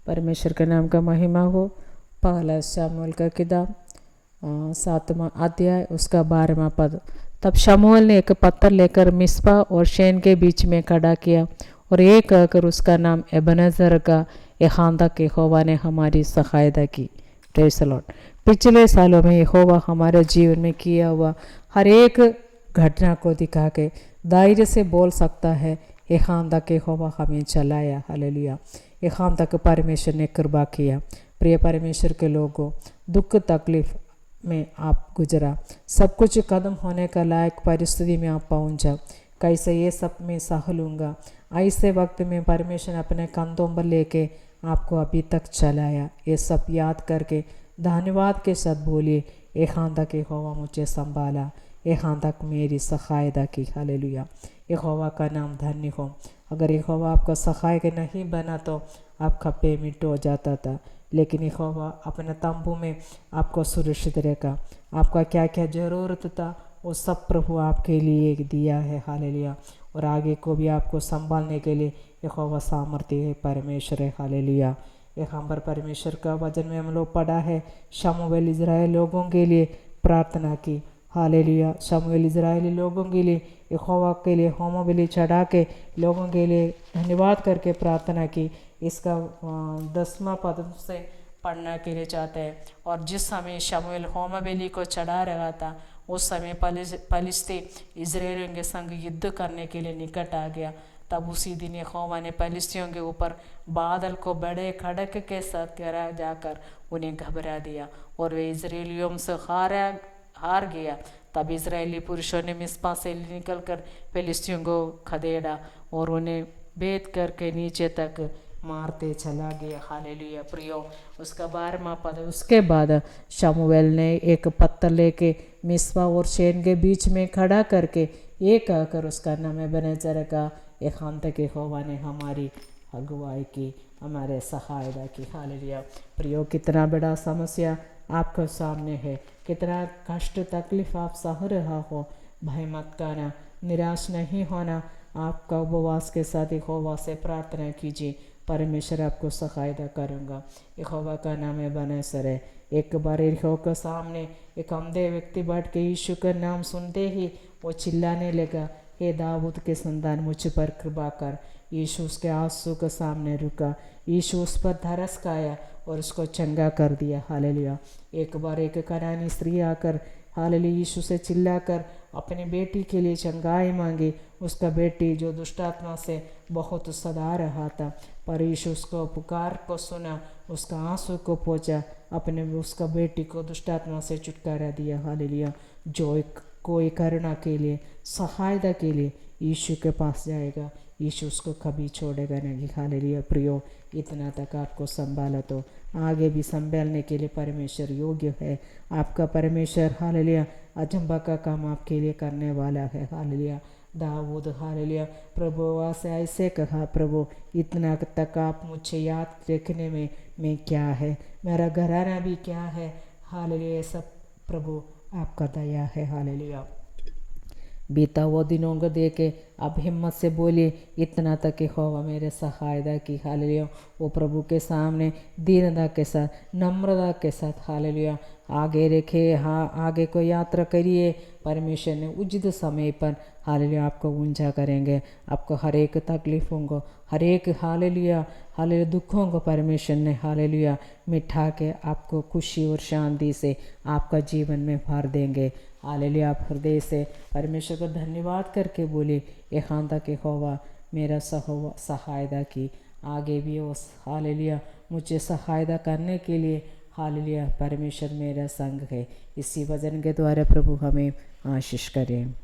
परमेश्वर के नाम का महिमा हो। पहला शमूएल का किताब 7वां अध्याय उसका 12वां पद। तब शमूएल ने एक पत्थर लेकर मिस्पा और शेन के बीच में खड़ा किया और ये कहकर उसका नाम एबेनेजर रखा, यहाँ तक यहोवा ने हमारी सहायता की। Praise the Lord. पिछले सालों में यहोवा हमारे जीवन में किया हुआ हर एक घटना को दिखा के धैर्य से बोल सकता है, यहाँ तक यहोवा हमें चलाया। हालेलुया। यहाँ तक परमेश्वर ने कृपा किया। प्रिय परमेश्वर के लोगों, दुख तकलीफ में आप गुजरा, सब कुछ खत्म होने का लायक परिस्थिति में आप पहुँच जाओ, कैसे ये सब मैं सह लूँगा। ऐसे वक्त में परमेश्वर अपने कंधों पर लेके आपको अभी तक चलाया। ये सब याद करके धन्यवाद के साथ बोलिए, यहाँ तक यहोवा मुझे संभाला, यहाँ तक मेरी सहायता की। हालेलुया। यहोवा का नाम धन्य हो। अगर यहोवा आपका सहायक नहीं बना तो आप खप्पे मिट हो जाता था, लेकिन यहोवा अपने तंबू में आपको सुरक्षित रखा। आपका क्या क्या ज़रूरत था वो सब प्रभु आपके लिए दिया है। हालेलुया। और आगे को भी आपको संभालने के लिए यहोवा सामर्थ्य है, परमेश्वर है। हालेलुया। यहाँ पर परमेश्वर का वचन में हम लोग पढ़ा है, शमूएल इज़राइल लोगों के लिए प्रार्थना की। हालेलुया। शमूएल इज़राइली लोगों के लिए यहोवा के लिए होम बलि चढ़ा के लोगों के लिए धन्यवाद करके प्रार्थना की। इसका 10वां पद से पढ़ने के लिए चाहते हैं। और जिस समय शमूएल होम बलि को चढ़ा रहा था, उस समय पलिश्ती इज़राइलियों के संग युद्ध करने के लिए निकट आ गया। तब उसी दिन यहोवा ने पलिश्तियों के ऊपर बादल को बड़े खड़क के साथ गिरा जाकर उन्हें घबरा दिया और वे इज़राइलियों से हार गया। तब इज़राइली पुरुषों ने मिस्पा से निकलकर फिलिस्तियों को खदेड़ा और उन्हें भेद करके नीचे तक मारते चला गया। हालेलुया। प्रियो, उसका 12वां पद। उसके बाद शमूएल ने एक पत्थर लेके मिस्पा और शेन के बीच में खड़ा करके ये कहकर उसका नाम एबेनेजर रखा, यहाँ तक यहोवा ने हमारी अगुवाई की, हमारे सहायता की। हालेलुया। प्रियो, कितना बड़ा समस्या आपके सामने है, कितना कष्ट तकलीफ आप सह रहा हो, भय मत करना, निराश नहीं होना। आपका उपवास के साथ यहोवा से प्रार्थना कीजिए, परमेश्वर आपको सहायता करूँगा। यहोवा का नाम एबेनेजर है। एक बार यहोवा के सामने एक अंधे व्यक्ति बैठ के यीशु का नाम सुनते ही वो चिल्लाने लगा, हे दाऊद के संतान, मुझ पर कृपा कर। यीशु उसके आंसू के सामने रुका, यीशु उस पर तरस खाया और उसको चंगा कर दिया। हालेलुया। एक बार एक कनानी स्त्री आकर हालेलुया यीशु से चिल्लाकर अपनी बेटी के लिए चंगाई मांगी। उसका बेटी जो दुष्टात्मा से बहुत सदा रहा था, पर यीशु उसको पुकार को सुना, उसका आंसू को पोंछा, अपने उसका बेटी को दुष्टात्मा से छुटकारा दिया। हालेलुया। जो कोई करुणा के लिए, सहायता के लिए यीशु के पास जाएगा, यीशु उसको कभी छोड़ेगा नहीं। हालेलुया। प्रियो, इतना तक आपको संभाला तो आगे भी संभालने के लिए परमेश्वर योग्य है। आपका परमेश्वर हालेलुया अजंबा का काम आपके लिए करने वाला है। हालेलुया। दाऊद हालेलुया प्रभु से ऐसे कहा, प्रभु इतना तक आप मुझे याद रखने में मैं क्या है, मेरा घराना भी क्या है। हालेलुया। सब प्रभु आपका दया है। हालेलुया। बीता वो दिनों को देखे अब हिम्मत से बोलिए, इतना तक यहोवा मेरे सहायता की। हालेलुया। वो प्रभु के सामने दीनता के साथ, नम्रता के साथ हालेलुया आगे रखे, हाँ आगे को यात्रा करिए। परमेश्वर ने उचित समय पर हालेलुया आपको ऊंचा करेंगे। आपको हर एक तकलीफ़ों को, हर एक हालेलुया हालेलुया दुखों को परमेश्वर ने हालेलुया मिठा के आपको खुशी और शांति से आपका जीवन में भर देंगे। हालेलुया। आप हृदय से परमेश्वर को धन्यवाद करके बोले, यहाँ तक यहोवा मेरा सहायता की। आगे भी वो हालेलुया मुझे सहायता करने के लिए हालेलुया परमेश्वर मेरा संग है। इसी वचन के द्वारा प्रभु हमें आशीष करें।